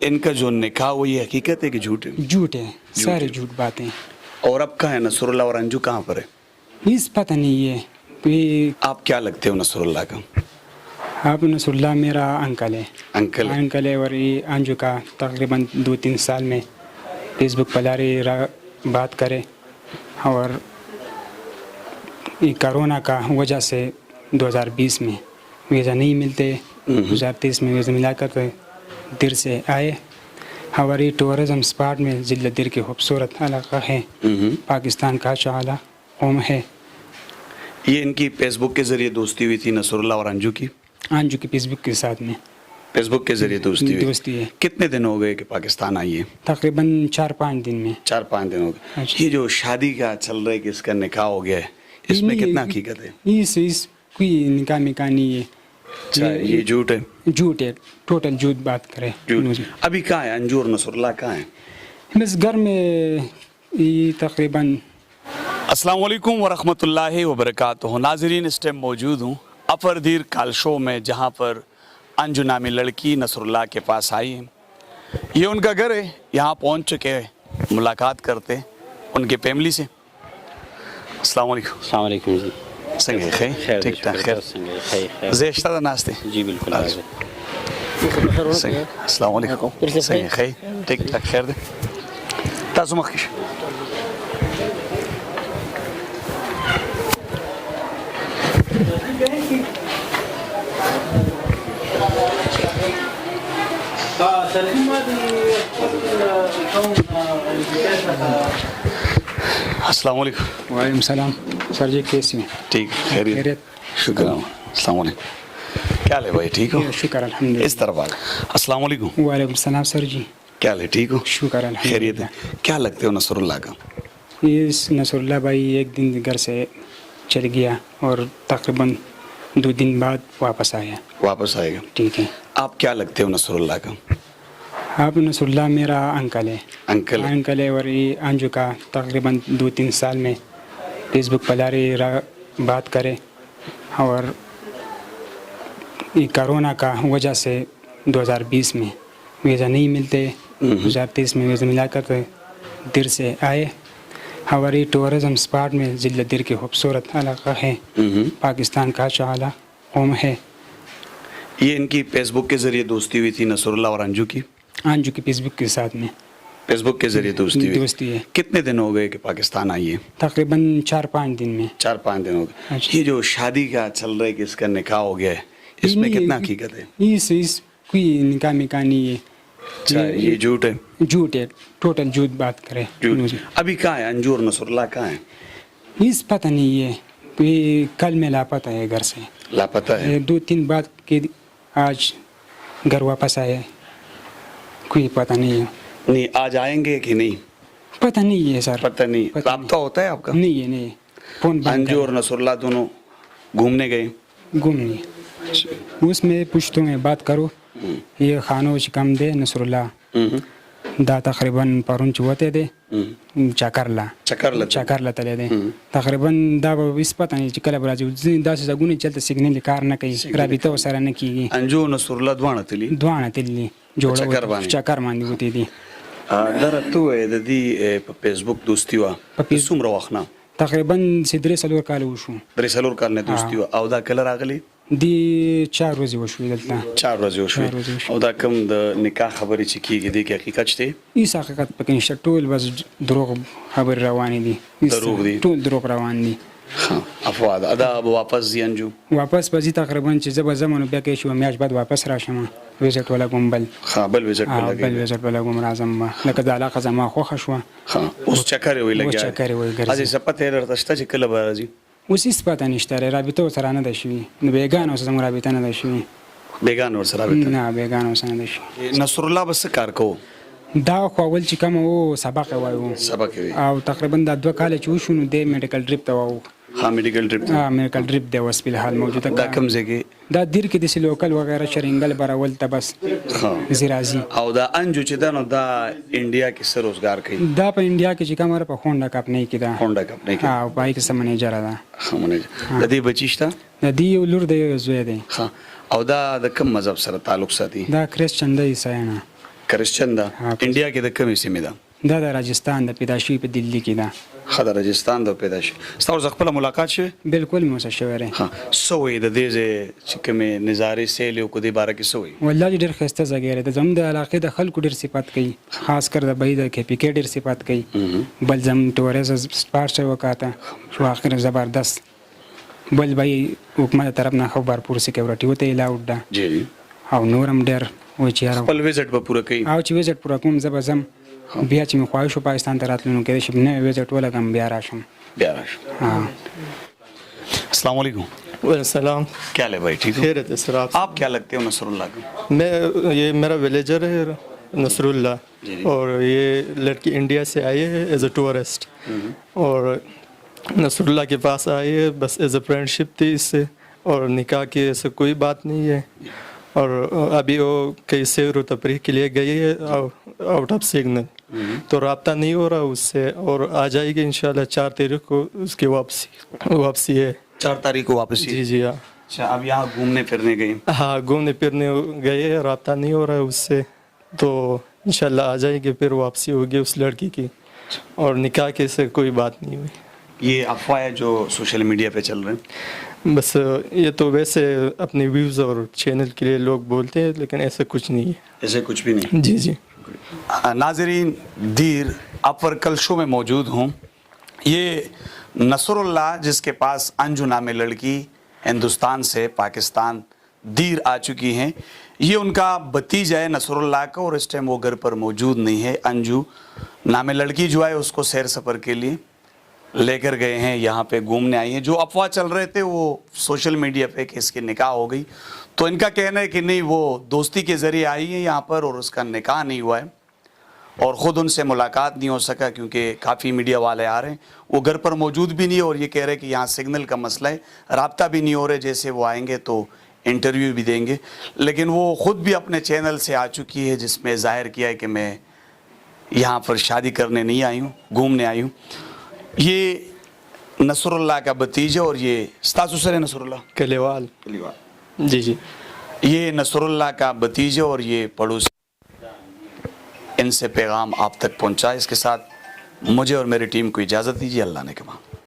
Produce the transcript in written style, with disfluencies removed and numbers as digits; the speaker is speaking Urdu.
ان کا جو نکاح وہ یہ حقیقت ہے کہ جھوٹ ہے؟ جھوٹ ہے، سارے جھوٹ باتیں. اور اب کہاں ہے نصر اللہ اور انجو کہاں پر ہے؟ اس پتہ نہیں ہے. آپ کیا لگتے ہو نصر اللہ کا؟ آپ نصر اللہ میرا انکل ہے. انکل ہے. اور یہ انجو کا تقریباً 2-3 سال میں فیس بک پر بات کرے، اور یہ کرونا کا وجہ سے 2020 میں ویزا نہیں ملتے، 2023 میں ویزا ملا کر دیر سے آئے. اور یہ ٹورزم اسپاٹ میں ضلع دیر کے خوبصورت علاقہ ہے، پاکستان کا شعلہ قوم ہے. یہ ان کی فیس بک کے ذریعے دوستی ہوئی تھی نصر اللہ اور انجو کی فیس بک کے ساتھ میں فیس بک کے ذریعے دوستی ہے. کتنے دن ہو گئے کہ پاکستان آئی ہے؟ تقریباً 4-5 دن میں. 4-5 دن ہو گئے. یہ جو شادی کا چل رہا ہے کہ اس کا نکاح ہو گیا ہے، اس میں کتنا حقیقت ہے؟ اس کوئی نکاح نہیں ہے. یہ جھوٹ ہے؟ جھوٹ ہے، ٹوٹل جھوٹ بات کرے. ابھی کہاں ہے انجو اور نصر اللہ کہاں ہیں؟ بس گھر میں تقریباً. السلام علیکم ورحمۃ اللہ وبرکاتہ. ناظرین، اس ٹائم موجود ہوں اپر دیر کال شو میں، جہاں پر انجو نامی لڑکی نصر اللہ کے پاس آئی ہے. یہ ان کا گھر ہے، یہاں پہنچ چکے ملاقات کرتے ان کے فیملی سے. السلام علیکم. السلام علیکم جی. سنگے خیر ٹھیک ٹھاک خیر زیشتہ دا ناستے جی بالکل. السلام علیکم. سنگے خیر ٹھیک ٹھاک خیر دے تاسو مخکش. السلام علیکم. وعلیکم السلام. سر جی کیسے ہیں؟ ٹھیک خیریت؟ شکر. السلام علیکم. کیا لے بھائی ٹھیک ہو؟ شکر الحمدللہ. اس طرف آگے. السلام علیکم. وعلیکم السلام سر جی. کیا لے ٹھیک ہو؟ شکر الحمدللہ. خیریت ہے. کیا لگتے ہو نصر اللہ کا؟ اس نصر اللہ بھائی ایک دن گھر سے چل گیا اور تقریباً 2 دن بعد واپس آیا. واپس آئے گا. ٹھیک ہے. آپ کیا لگتے ہو نصر اللہ کا؟ آپ نصر اللہ میرا انکل ہے. انکل ہے. اور یہ انجو کا تقریباً 2-3 سال میں فیس بک پر بات کرے، اور یہ کرونا کا وجہ سے 2020 میں ویزا نہیں ملتے، 2023 میں ویزا ملا کر دیر سے آئے. اور یہ ٹورزم اسپاٹ میں ضلع دیر کے خوبصورت علاقہ ہے، پاکستان کا شعلہ قوم ہے. یہ ان کی فیس بک کے ذریعے دوستی ہوئی تھی نصر اللہ اور انجو کی فیس بک کے ساتھ میں فیس بک کے ذریعے دوستی ہے. کتنے دن ہو گئے کہ پاکستان آئی ہے؟ تقریباً 4-5 دن میں. 4-5 دن ہو گئے. یہ جو شادی کا چل رہا ہے کہ اس کا نکاح ہو گیا ہے، اس میں کتنا حقیقت ہے؟ اس کوئی نکاح نہیں ہے. یہ جھوٹ ہے؟ جھوٹ ہے، ٹوٹل جھوٹ بات کرے. ابھی کہاں ہے انجو اور نصر اللہ کہاں ہیں؟ اس پتہ نہیں ہے. یہ کل میں لاپتہ ہے گھر سے. لاپتہ ہے. 2-3 بعد کے آج گھر واپس آئے. کوئی پتہ نہیں ہے. نہیں آج آئیں گے کہ نہیں؟ پتہ نہیں ہے سر. پتہ نہیں. رابطہ ہوتا ہے آپ کا؟ نہیں ہے. فون انجو اور نصر اللہ دونوں گھومنے گئے؟ گھومنے. اس میں پوچھتوں میں بات کرو. یہ خانو کم دے نصر اللہ دا تقریباً پرون چوتے دے چکرلا تلے دے تقریباً دا اس پتہ نہیں چکلا برازی دا سے زگونی چلتے سگنل کار نہ کئی رابطہ و سره نه کیږي. انجو نصر الله دوانه تلی جوړه چکر باندې وتی دي. درته د دې په فیسبوک دوستی وا په څومره وخت نه؟ تقریباً 3 کال وشو. 3 کال نه دوستی وا. او دا کله راغلی؟ دی 4 ورځې وشوې دلته. 4 ورځې وشوې. او دا کوم د نکاح خبرې چې کیږي د کې حقیقت شته؟ هیڅ حقیقت پکې نشته. ټول بس دروغ خبر روانې دي. دروغ دي. ټول دروغ روان دي. افواد ادا واپس زی انجو واپس بزی تقریباً چې زب زمانو بیا کې شو میاش بعد واپس راشم. ویزټ ولا کومبل بل ویزټ ولا کوم راځم لکه د علاقه زما خوښ شو. اوس چکر وی لګیا. اوس چکر وی ګرځي. ازي سپته درته چې کله راځي. اوس هیڅ پته نشته. رابطه سره نه ده شوي. نو بیګانو سره رابطه نه ده شوي. بیګانو سره رابطه نه بیګانو سره نه ده شوي. نصر الله بس کار کو دا خو اول چې کوم او سبق وایو او تقریبا دا 2 کال چې وشو د میډیکل ټریپ ته وو. میډیکل ټریپ دی اوس په حال موجوده. دا کوم ځای دا دیر کې د لوکل وغیرہ شرینګل براول ته بس زیرازي. او دا انجو چې دا نو دا انډیا کې سر روزګار کوي. دا په انډیا کې چې کومه په هونډا کمپنی کې ده. هونډا کمپنی کې او پای کې سم منیجر ده. د دې بچیشتا د دې لور دی زوی دی. او دا د کوم مذهب سره تعلق ساتي؟ دا کریسچن دی عیسایانه. کرسچن دا انڈیا کې د کومې سیمې ده؟ دا د راجستان د پیدایشي په دلی کې ده. ښه د راجستان د پیدا شي. ستا ورسره خپله ملاقات شوې؟ بالکل مو سره شوی دی. ها څه وایي د دې ځای چې کومې نظارې سیل او په دې باره کې څه وایي؟ والله چې ډېر ښایسته ځای دی. زموږ د علاقې د خلکو ډېر صفات کوي، خاص کر د بهي د KPK ډېر صفات کوي. بل زموږ ټوریزم سپاټ شوی وکاته شو آخر زبردست. بل بهي حکومت طرف نه خو بھرپور سکیورټي وته الاؤډ ده. جی او نورم ډېر وایي چې یاره خپل ویزټ به پوره کوي. او چې ویزټ پوره کوم زه به ځم بیا چې مې خواهش وو پاکستان ته راتلو نو کېدای شي نوی ویزټ ولګم بیا راشم. بیا راشم. السلام علیکم. السلام. کیا حال ہے بھائی؟ ٹھیک خیریت ہے سر. آپ کیا لگتے ہو نصر اللہ کو؟ یہ میرا ولیجر ہے نصر اللہ، اور یہ لڑکی انڈیا سے آئی ہے ایز اے ٹورسٹ، اور نصر اللہ کے پاس آئی ہے بس ایز اے فرینڈ شپ تھی اس سے، اور نکاح کی ایسے کوئی بات نہیں ہے. اور ابھی وہ کئی سیر و تفریح کے لیے گئی ہے آؤٹ آف سگنل، تو رابطہ نہیں ہو رہا اس سے، اور آ جائے گی انشاءاللہ 4 تاریخ کو اس کی واپسی ہے. 4 تاریخ کو واپسی؟ جی جی ہاں. اچھا اب یہاں گھومنے پھرنے گئی؟ ہاں گھومنے پھرنے گئے ہیں، رابطہ نہیں ہو رہا ہے اس سے، تو انشاءاللہ آ جائے گی پھر واپسی ہوگی اس لڑکی کی، اور نکاح کے سے کوئی بات نہیں ہوئی. یہ افواہ جو سوشل میڈیا پہ چل رہے ہیں؟ بس یہ تو ویسے اپنے ویوز اور چینل کے لیے لوگ بولتے ہیں، لیکن ایسا کچھ نہیں ہے. ایسے کچھ بھی نہیں؟ جی جی. ناظرین دیر اپر کلشو میں موجود ہوں. یہ نصر اللہ جس کے پاس انجو نام لڑکی ہندوستان سے پاکستان دیر آ چکی ہیں، یہ ان کا بھتیجا ہے نصر اللہ کا، اور اس ٹائم وہ گھر پر موجود نہیں ہے. انجو نام لڑکی جو ہے اس کو سیر سفر کے لیے لے کر گئے ہیں، یہاں پہ گھومنے آئی ہیں. جو افواہ چل رہے تھے وہ سوشل میڈیا پہ کہ اس کی نکاح ہو گئی، تو ان کا کہنا ہے کہ نہیں، وہ دوستی کے ذریعے آئی ہیں یہاں پر اور اس کا نکاح نہیں ہوا ہے، اور خود ان سے ملاقات نہیں ہو سکا کیونکہ کافی میڈیا والے آ رہے ہیں. وہ گھر پر موجود بھی نہیں ہے، اور یہ کہہ رہے کہ یہاں سگنل کا مسئلہ ہے، رابطہ بھی نہیں ہو رہے. جیسے وہ آئیں گے تو انٹرویو بھی دیں گے. لیکن وہ خود بھی اپنے چینل سے آ چکی ہے جس میں ظاہر کیا ہے کہ میں یہاں پر شادی کرنے نہیں آئی ہوں، گھومنے آئی ہوں. یہ نصر اللہ کا بھتیجا، اور یہ ستاسو سر ہے نصر اللہ کلیوال. جی جی. یہ نصر اللہ کا بھتیجا اور یہ پڑوسی، ان سے پیغام آپ تک پہنچا. اس کے ساتھ مجھے اور میری ٹیم کو اجازت دیجیے. اللہ نے کے بعد.